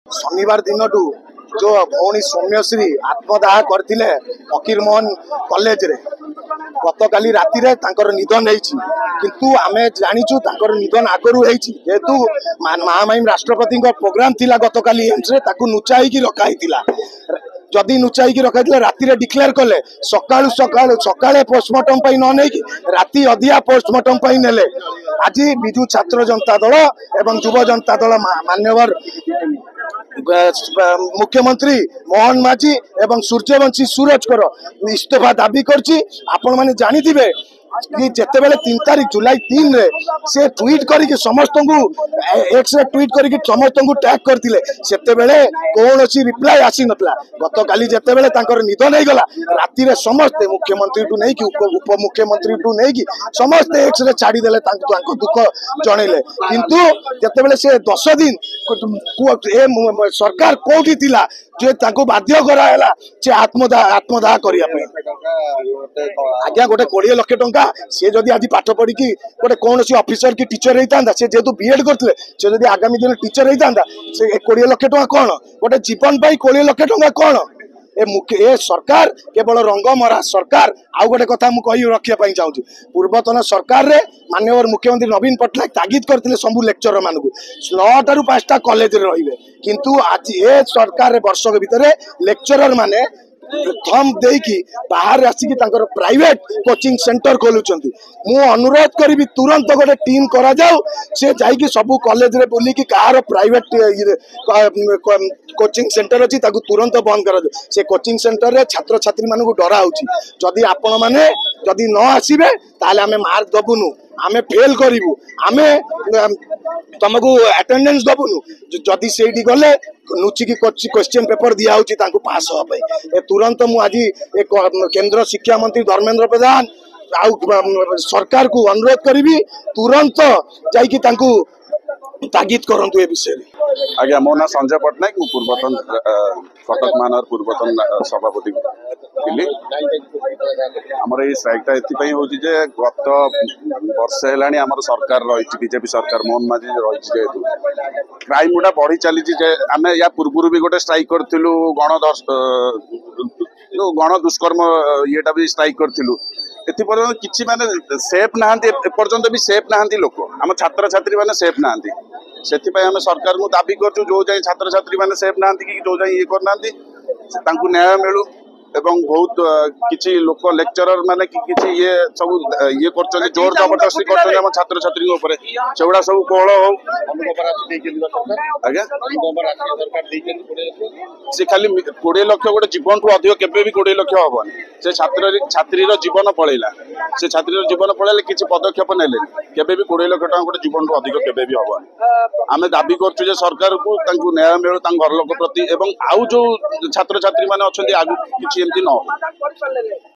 शनिवार दिन जो भौणी सौम्यश्री आत्मदाह करते फकीर मोहन कॉलेज रे गत काली राति रे तांकर निधन होईची किंतु आमे जानिचु तांकर निधन आगरु होईची जेतु महामहिम राष्ट्रपति प्रोग्राम थिला गत काली एम्स रे ताकू नुचाई की रखाइतिला जदि नुचाई की रखाइतिला राति रे डिक्लेयर कले सकाळु सकाळु सकाळे पोस्टमार्टम पई न नै कि राति अधिया पोस्टमार्टम पई नेले आज बिजु छात्र जनता दल एवं युव जनता दल मान्यवर मुख्यमंत्री मोहन माझी एवं सूर्यवंशी सूरजकर इस्तीफा दाबी करछि। आपण माने जानि दिबे कि जेते बेले 3 तारिख जुलाई 3 रे से ट्वीट करिक समस्त को एक्स रे ट्वीट करिक समस्त को टैग करथिले सेते बेले कोनोसी रिप्लाई आसी नतला गत काली जेते बेले तांकर निधन हे गला राति रे समस्त मुख्यमंत्री टू नै कि उप मुख्यमंत्री टू नै कि समस्त एक्स रे छाडी देले तांको दुख जणैले किंतु जेते बेले से 10 दिन ए सरकार कोठी थिला जे तांको बाध्य करायला जे आत्मदाह करिया पे आज्ञा गोटे 20 लाख टंका से जदि आज पाठ पढ़ी कि गोटे कौन सी ऑफिसर की टीचर होता से जेहेतु बीएड करते से जदि आगामी दिन टीचर होता से 20 लाख टंका कौन गोटे जीवन पाई 20 लाख टंका कौन ए सरकार केवल रंगमरा सरकार आउ गोटे कथा मु कहि रखिया चाहूँ पूर्वतन सरकार रे माननीय मुख्यमंत्री नवीन पट्टनायक तागिद करते सबू लेक्चर मान 9 रू 5टा कॉलेज रे किंतु आज ए सरकार वर्ष भितर लेक्चरर माने थम देकी बाहर आसिकी तांकर प्राइवेट कोचिंग सेंटर खोलुचंती मु अनुरोध करी तुरंत गोटे टीम करा जाऊ से जाइकी सबू कॉलेज रे बोली कि कार प्राइवेट कोचिंग सेंटर अच्छी ताकू तुरंत बंद कर से कोचिंग सेंटर रे छात्र छात्री मानू डरा होची जदि आपण माने जदि न आसीबे ताले हमें मार्क दबुनु आमे फेल करिवु आमे तुमको अटेंडेंस दबुनु जदि सेठी गले नुचिकी क्वेश्चन पेपर दिया होची तांको पास हो पे तुरंत मु आज केंद्र शिक्षा मंत्री धर्मेंद्र प्रधान आउ सरकार को अनुरोध करी तुरंत जाइकी तांको तागिद करंतु ए विषय आज्ञा मो ना संजय पट्टनायक पूर्वतन कटक महानगर पूर्वतन सभापति थिली आमर ये स्ट्राइकटा एथि होची जे गत वर्ष हेलानी आमर सरकार रही बीजेपी सरकार मोहन माझी रही जेहेतु क्राइम गुड़ा बढ़ी चली आमे या पूर्व भी गोटे स्ट्राइक करथिलु गण दुष्कर्म येटा भी स्ट्राइक करथिलु एपर्यंत किसी माने सेफ नहांती एपर्यंत भी सेफ नहांती लोक आम छात्र छात्री माने सेफ नहांती से सरकार को दाबी कर जो जाए छात्र छात्री माने सेफ नहांती कि जो जाए ये करना न्याय मिलू एवं बहुत किसी लोक लेक्चरर माने किसी ये सब ये कर जोर जबरदस्ती कर छात्र छात्री सेगुड़ा सब कोहल हो आज्ञा से खाली 20 लाख गोटे जीवन ठू अधिक केबे भी 20 लाख हबनी से छात्री जीवन पलैला से छात्री जीवन पलैले किसी पदक्षेप नेले केबे भी 20 लाख टका गोटे जीवन ठू अधिक केबे भी हबनी आमे दाबी करछु जे सरकार को तांकु न्याय मिलू तांक घर लोक प्रति एवं आउ जो छात्र छात्री माने अछंती आगु किछि एमती न